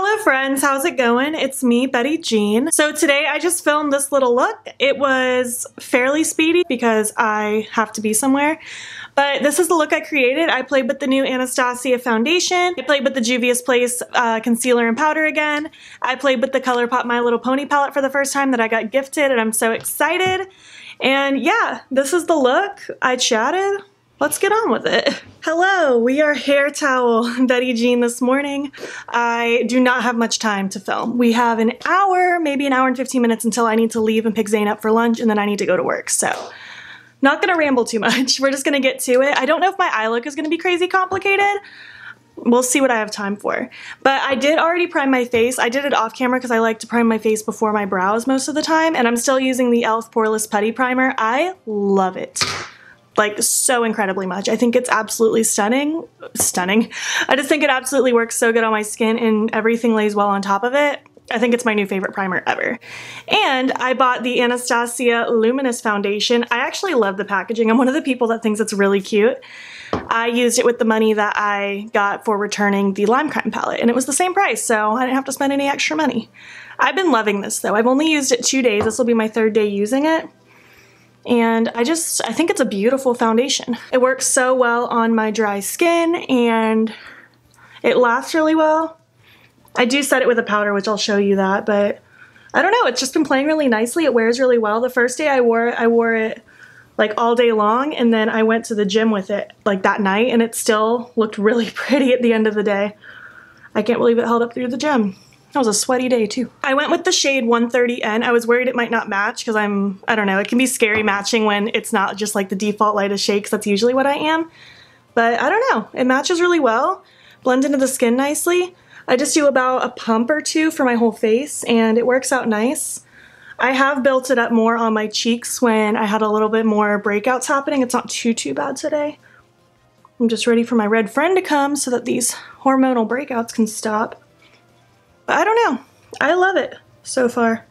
Hello friends, how's it going? It's me, Betty Jean. So today I just filmed this little look. It was fairly speedy because I have to be somewhere. But this is the look I created. I played with the new Anastasia foundation. I played with the Juvias Place concealer and powder again. I played with the Colourpop My Little Pony palette for the first time that I got gifted, and I'm so excited. And yeah, this is the look. I chatted. Let's get on with it. Hello, we are hair towel Betty Jean this morning. I do not have much time to film. We have an hour, maybe an hour and 15 minutes until I need to leave and pick Zane up for lunch, and then I need to go to work. So not gonna ramble too much. We're just gonna get to it. I don't know if my eye look is gonna be crazy complicated. We'll see what I have time for. But I did already prime my face. I did it off camera because I like to prime my face before my brows most of the time, and I'm still using the e.l.f. Poreless Putty Primer. I love it. Like, so incredibly much. I think it's absolutely stunning. I just think it absolutely works so good on my skin and everything lays well on top of it. I think it's my new favorite primer ever. And I bought the Anastasia Luminous foundation. I actually love the packaging. I'm one of the people that thinks it's really cute. I used it with the money that I got for returning the Lime Crime palette, and it was the same price, so I didn't have to spend any extra money. I've been loving this though. I've only used it 2 days. This will be my 3rd day using it. And I think it's a beautiful foundation. It works so well on my dry skin and it lasts really well. I do set it with a powder, which I'll show you that, but I don't know, it's just been playing really nicely. It wears really well. The first day I wore it like all day long, and then I went to the gym with it like that night, and it still looked really pretty at the end of the day. I can't believe it held up through the gym. That was a sweaty day too. I went with the shade 130N. I was worried it might not match because I don't know, it can be scary matching when it's not just like the default lightest shade, because that's usually what I am. But I don't know, it matches really well, blends into the skin nicely. I just do about a pump or two for my whole face and it works out nice. I have built it up more on my cheeks when I had a little bit more breakouts happening. It's not too bad today. I'm just ready for my red friend to come so that these hormonal breakouts can stop. I don't know. I love it so far.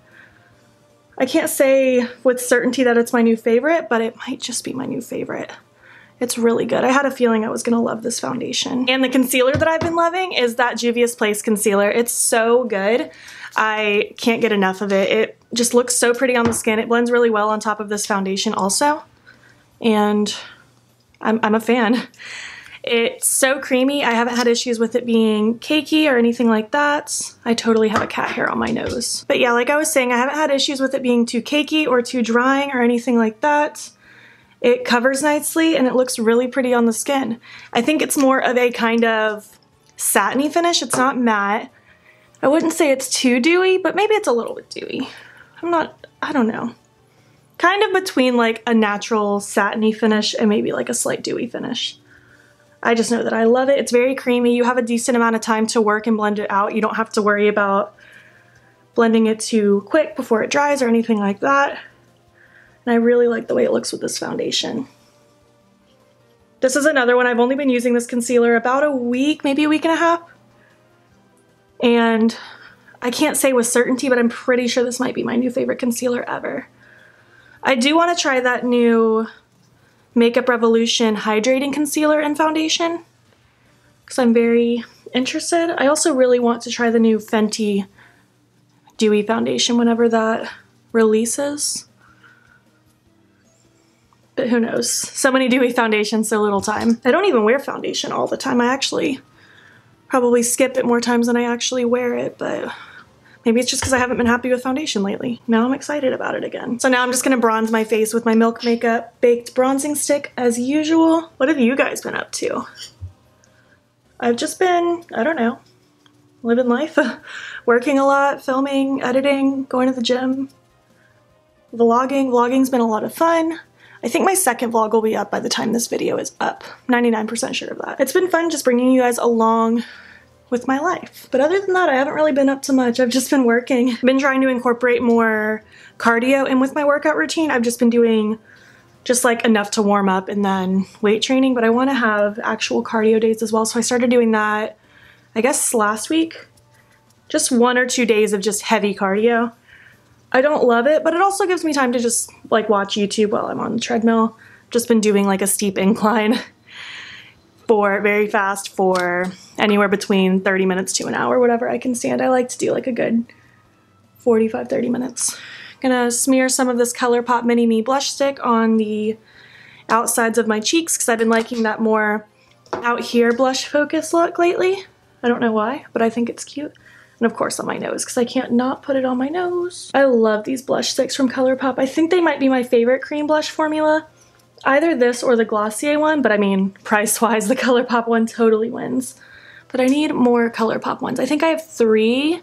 I can't say with certainty that it's my new favorite, but it might just be my new favorite. It's really good. I had a feeling I was gonna love this foundation. And the concealer that I've been loving is that Juvias Place concealer. It's so good. I can't get enough of it. It just looks so pretty on the skin. It blends really well on top of this foundation also. And I'm a fan. It's so creamy. I haven't had issues with it being cakey or anything like that. I totally have a cat hair on my nose. But yeah, like I was saying, I haven't had issues with it being too cakey or too drying or anything like that. It covers nicely and it looks really pretty on the skin. I think it's more of a kind of satiny finish. It's not matte. I wouldn't say it's too dewy, but maybe it's a little bit dewy. I don't know. Kind of between like a natural satiny finish and maybe like a slight dewy finish. I just know that I love it. It's very creamy. You have a decent amount of time to work and blend it out. You don't have to worry about blending it too quick before it dries or anything like that. And I really like the way it looks with this foundation. This is another one. I've only been using this concealer about a week, maybe a week and a half. And I can't say with certainty, but I'm pretty sure this might be my new favorite concealer ever. I do want to try that new Makeup Revolution hydrating concealer and foundation because I'm very interested. I also really want to try the new Fenty dewy foundation whenever that releases. But who knows? So many dewy foundations, so little time. I don't even wear foundation all the time. I actually probably skip it more times than I actually wear it, but maybe it's just because I haven't been happy with foundation lately. Now I'm excited about it again. So now I'm just gonna bronze my face with my Milk Makeup Baked Bronzing Stick as usual. What have you guys been up to? I've just been, I don't know, living life. Working a lot, filming, editing, going to the gym, vlogging. Vlogging's been a lot of fun. I think my 2nd vlog will be up by the time this video is up. 99% sure of that. It's been fun just bringing you guys along with my life. But other than that, I haven't really been up to much. I've just been working. I've been trying to incorporate more cardio in with my workout routine. I've just been doing just like enough to warm up and then weight training, but I want to have actual cardio days as well. So I started doing that, I guess last week. Just 1 or 2 days of just heavy cardio. I don't love it, but it also gives me time to just like watch YouTube while I'm on the treadmill. Just been doing like a steep incline. for very fast for anywhere between 30 minutes to an hour, whatever I can stand. I like to do like a good 45-30 minutes. Gonna smear some of this Colourpop Mini Me blush stick on the outsides of my cheeks because I've been liking that more out here blush focus look lately. I don't know why, but I think it's cute. And of course on my nose because I can't not put it on my nose. I love these blush sticks from Colourpop. I think they might be my favorite cream blush formula. Either this or the Glossier one, but I mean, price-wise, the Colourpop one totally wins. But I need more Colourpop ones. I think I have 3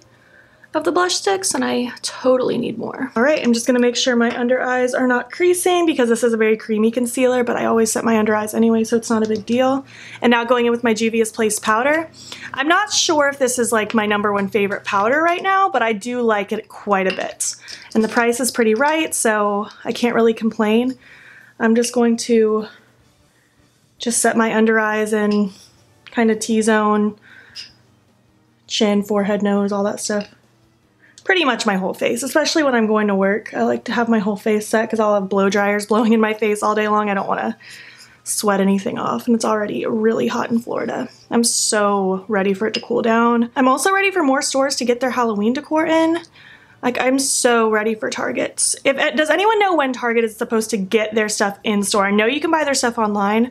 of the blush sticks and I totally need more. All right, I'm just gonna make sure my under eyes are not creasing because this is a very creamy concealer, but I always set my under eyes anyway, so it's not a big deal. And now going in with my Juvias Place powder. I'm not sure if this is like my #1 favorite powder right now, but I do like it quite a bit. And the price is pretty right, so I can't really complain. I'm just going to just set my under eyes and kind of T-zone, chin, forehead, nose, all that stuff. Pretty much my whole face, especially when I'm going to work. I like to have my whole face set because I'll have blow dryers blowing in my face all day long. I don't want to sweat anything off, and it's already really hot in Florida. I'm so ready for it to cool down. I'm also ready for more stores to get their Halloween decor in. Like, I'm so ready for Target. Does anyone know when Target is supposed to get their stuff in store? I know you can buy their stuff online,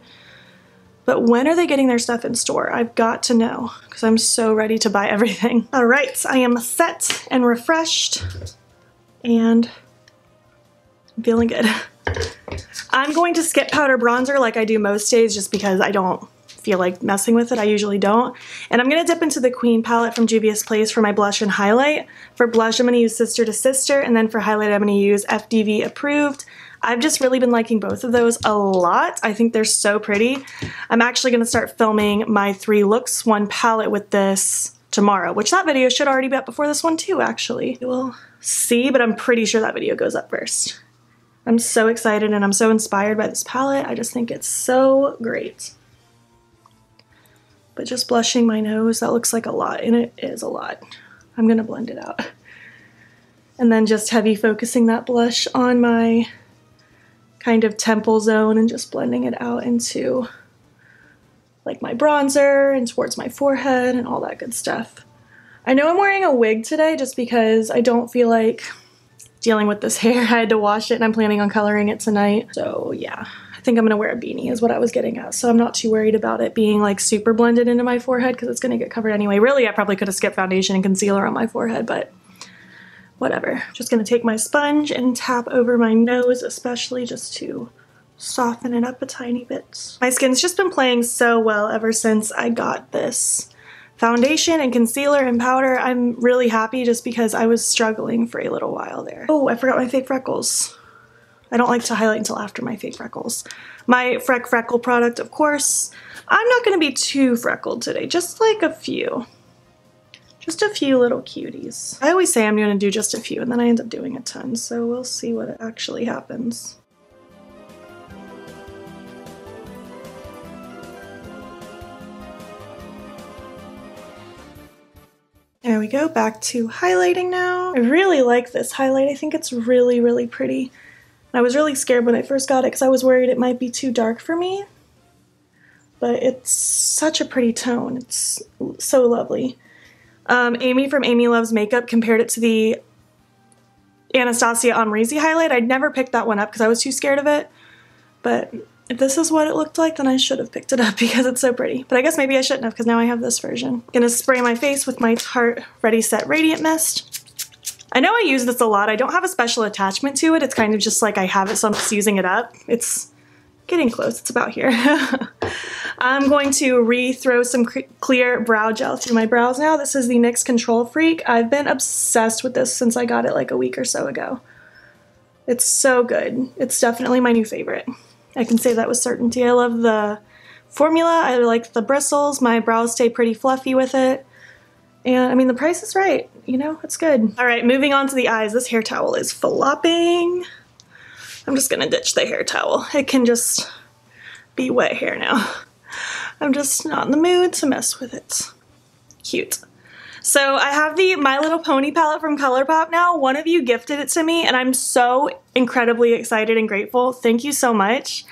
but when are they getting their stuff in store? I've got to know because I'm so ready to buy everything. All right, I am set and refreshed and I'm feeling good. I'm going to skip powder bronzer like I do most days just because I don't feel like messing with it. I usually don't. And I'm going to dip into the Queen palette from Juvia's Place for my blush and highlight. For blush, I'm going to use Sister to Sister, and then for highlight, I'm going to use FDV Approved. I've just really been liking both of those a lot. I think they're so pretty. I'm actually going to start filming my 3 looks, 1 palette with this tomorrow, which that video should already be up before this one too, actually. We'll see, but I'm pretty sure that video goes up first. I'm so excited and I'm so inspired by this palette. I just think it's so great. But just blushing my nose, that looks like a lot, and it is a lot. I'm gonna blend it out. And then just heavy focusing that blush on my kind of temple zone and just blending it out into like my bronzer and towards my forehead and all that good stuff. I know I'm wearing a wig today just because I don't feel like dealing with this hair. I had to wash it and I'm planning on coloring it tonight. So yeah. I think I'm gonna wear a beanie is what I was getting at, so I'm not too worried about it being like super blended into my forehead because it's gonna get covered anyway. Really, I probably could have skipped foundation and concealer on my forehead, but whatever. Just gonna take my sponge and tap over my nose, especially just to soften it up a tiny bit. My skin's just been playing so well ever since I got this foundation and concealer and powder. I'm really happy just because I was struggling for a little while there. Oh, I forgot my fake freckles. I don't like to highlight until after my fake freckles. My freckle product, of course. I'm not going to be too freckled today, just like a few. Just a few little cuties. I always say I'm going to do just a few and then I end up doing a ton, so we'll see what actually happens. There we go, back to highlighting now. I really like this highlight. I think it's really, really pretty. I was really scared when I first got it because I was worried it might be too dark for me, but it's such a pretty tone. It's so lovely. Amy from Amy Loves Makeup compared it to the Anastasia Amrezy highlight. I'd never picked that one up because I was too scared of it, but if this is what it looked like, then I should have picked it up because it's so pretty. But I guess maybe I shouldn't have because now I have this version. Gonna spray my face with my Tarte Ready Set Radiant Mist. I know I use this a lot. I don't have a special attachment to it. It's kind of just like I have it, so I'm just using it up. It's getting close. It's about here. I'm going to re-throw some clear brow gel through my brows now. This is the NYX Control Freak. I've been obsessed with this since I got it like a week or so ago. It's so good. It's definitely my new favorite. I can say that with certainty. I love the formula. I like the bristles. My brows stay pretty fluffy with it. And I mean, the price is right, you know, it's good. All right, moving on to the eyes. This hair towel is flopping. I'm just gonna ditch the hair towel. It can just be wet hair now. I'm just not in the mood to mess with it. Cute. So I have the My Little Pony palette from Colourpop now. One of you gifted it to me and I'm so incredibly excited and grateful. Thank you so much.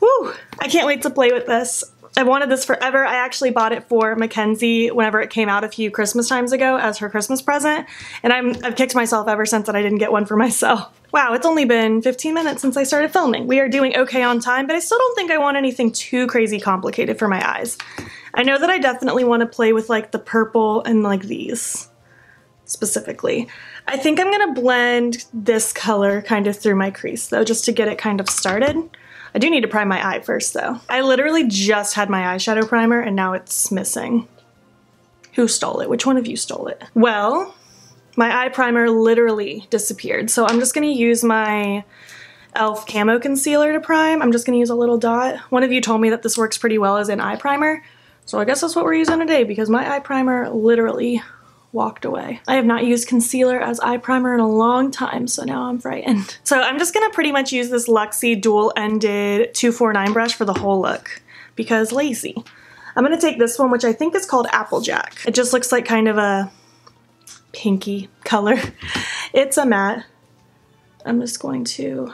Woo! I can't wait to play with this. I've wanted this forever. I actually bought it for Mackenzie whenever it came out a few Christmas times ago as her Christmas present, and I've kicked myself ever since that I didn't get one for myself. Wow, it's only been 15 minutes since I started filming. We are doing okay on time, but I still don't think I want anything too crazy complicated for my eyes. I know that I definitely want to play with like the purple and like these specifically. I think I'm gonna blend this color kind of through my crease though, just to get it kind of started. I do need to prime my eye first though. I literally just had my eyeshadow primer and now it's missing. Who stole it? Which one of you stole it? Well, my eye primer literally disappeared. So I'm just gonna use my e.l.f. Camo Concealer to prime. I'm just gonna use a little dot. One of you told me that this works pretty well as an eye primer. So I guess that's what we're using today because my eye primer literally walked away. I have not used concealer as eye primer in a long time, so now I'm frightened. So I'm just gonna pretty much use this Luxie dual-ended 249 brush for the whole look because lazy. I'm gonna take this one, which I think is called Applejack. It just looks like kind of a pinky color. It's a matte. I'm just going to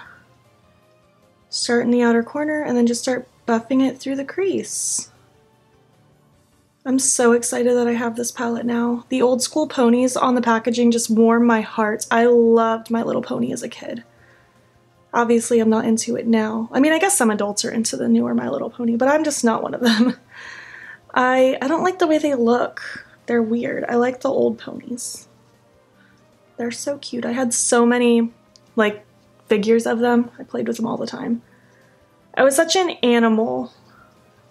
start in the outer corner and then just start buffing it through the crease. I'm so excited that I have this palette now. The old school ponies on the packaging just warm my heart. I loved My Little Pony as a kid. Obviously, I'm not into it now. I mean, I guess some adults are into the newer My Little Pony, but I'm just not one of them. I don't like the way they look. They're weird. I like the old ponies. They're so cute. I had so many, like, figures of them. I played with them all the time. I was such an animal,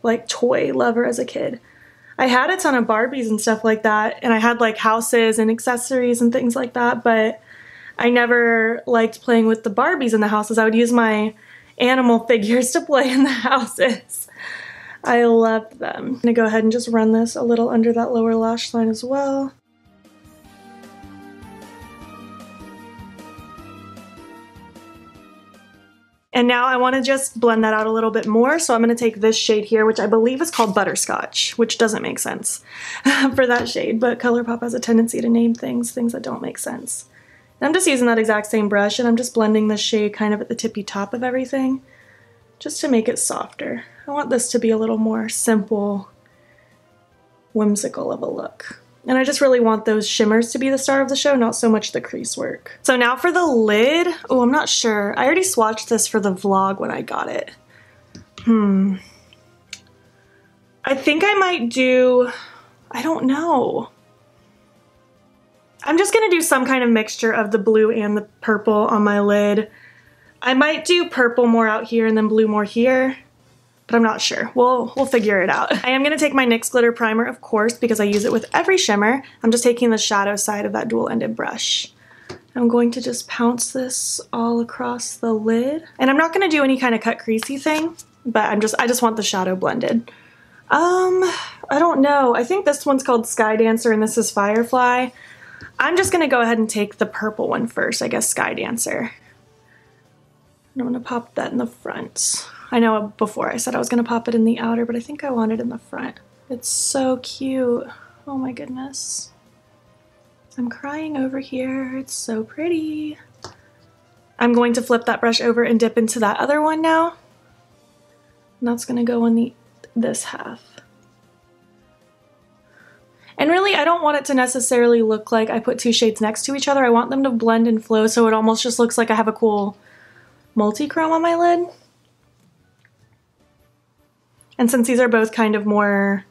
like, toy lover as a kid. I had a ton of Barbies and stuff like that, and I had like houses and accessories and things like that, but I never liked playing with the Barbies in the houses. I would use my animal figures to play in the houses. I loved them. I'm gonna go ahead and just run this a little under that lower lash line as well. And now I want to just blend that out a little bit more, so I'm going to take this shade here, which I believe is called Butterscotch, which doesn't make sense for that shade, but Colourpop has a tendency to name things that don't make sense. And I'm just using that exact same brush, and I'm just blending this shade kind of at the tippy top of everything, just to make it softer. I want this to be a little more simple, whimsical of a look. And I just really want those shimmers to be the star of the show, not so much the crease work. So now for the lid. Oh, I'm not sure. I already swatched this for the vlog when I got it. I think I might do, I don't know. I'm just gonna do some kind of mixture of the blue and the purple on my lid. I might do purple more out here and then blue more here, but I'm not sure. We'll figure it out. I am gonna take my NYX Glitter Primer, of course, because I use it with every shimmer. I'm just taking the shadow side of that dual-ended brush. I'm going to just pounce this all across the lid. And I'm not gonna do any kind of cut creasy thing, but I just want the shadow blended. I don't know. I think this one's called Sky Dancer and this is Firefly. I'm just gonna go ahead and take the purple one first, I guess Sky Dancer. And I'm gonna pop that in the front. I know before I said I was going to pop it in the outer, but I think I want it in the front. It's so cute. Oh my goodness. I'm crying over here. It's so pretty. I'm going to flip that brush over and dip into that other one now. And that's going to go in this half. And really, I don't want it to necessarily look like I put two shades next to each other. I want them to blend and flow so it almost just looks like I have a cool multi-chrome on my lid. And since these are both kind of more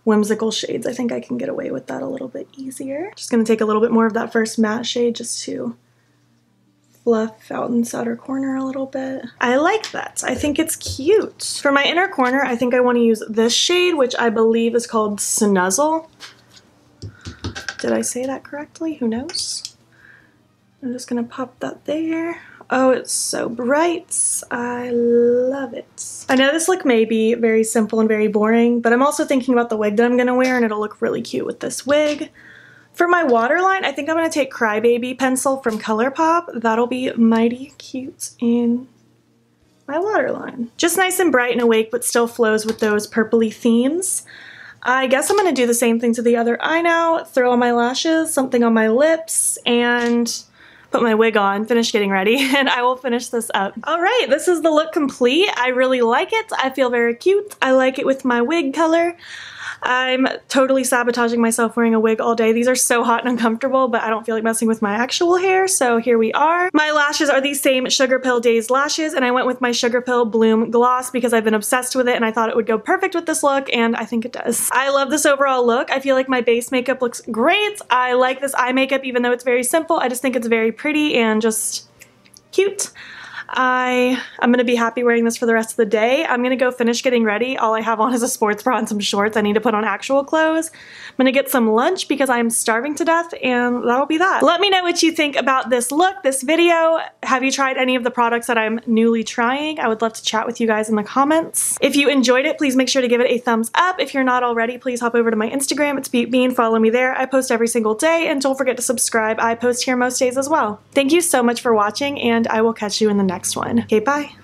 whimsical shades, I think I can get away with that a little bit easier. Just gonna take a little bit more of that first matte shade just to fluff out in this outer corner a little bit. I like that. I think it's cute. For my inner corner, I think I want to use this shade, which I believe is called Snuzzle. Did I say that correctly? Who knows? I'm just gonna pop that there. Oh, it's so bright. I love it. I know this look may be very simple and very boring, but I'm also thinking about the wig that I'm gonna wear and it'll look really cute with this wig. For my waterline, I think I'm gonna take Crybaby pencil from Colourpop. That'll be mighty cute in my waterline. Just nice and bright and awake, but still flows with those purpley themes. I guess I'm gonna do the same thing to the other eye now, throw on my lashes, something on my lips, and put my wig on, finish getting ready, and I will finish this up. Alright, this is the look complete. I really like it. I feel very cute. I like it with my wig color. I'm totally sabotaging myself wearing a wig all day. These are so hot and uncomfortable, but I don't feel like messing with my actual hair, so here we are. My lashes are these same Sugar Pill Days lashes, and I went with my Sugar Pill Bloom Gloss because I've been obsessed with it and I thought it would go perfect with this look, and I think it does. I love this overall look. I feel like my base makeup looks great. I like this eye makeup even though it's very simple. I just think it's very pretty and just cute. I'm gonna be happy wearing this for the rest of the day. I'm gonna go finish getting ready. All I have on is a sports bra and some shorts. I need to put on actual clothes. I'm gonna get some lunch because I'm starving to death, and that'll be that. Let me know what you think about this look, this video. Have you tried any of the products that I'm newly trying? I would love to chat with you guys in the comments. If you enjoyed it, please make sure to give it a thumbs up. If you're not already, please hop over to my Instagram. It's beautbean. Follow me there. I post every single day, and don't forget to subscribe. I post here most days as well. Thank you so much for watching, and I will catch you in the next one. Okay, bye.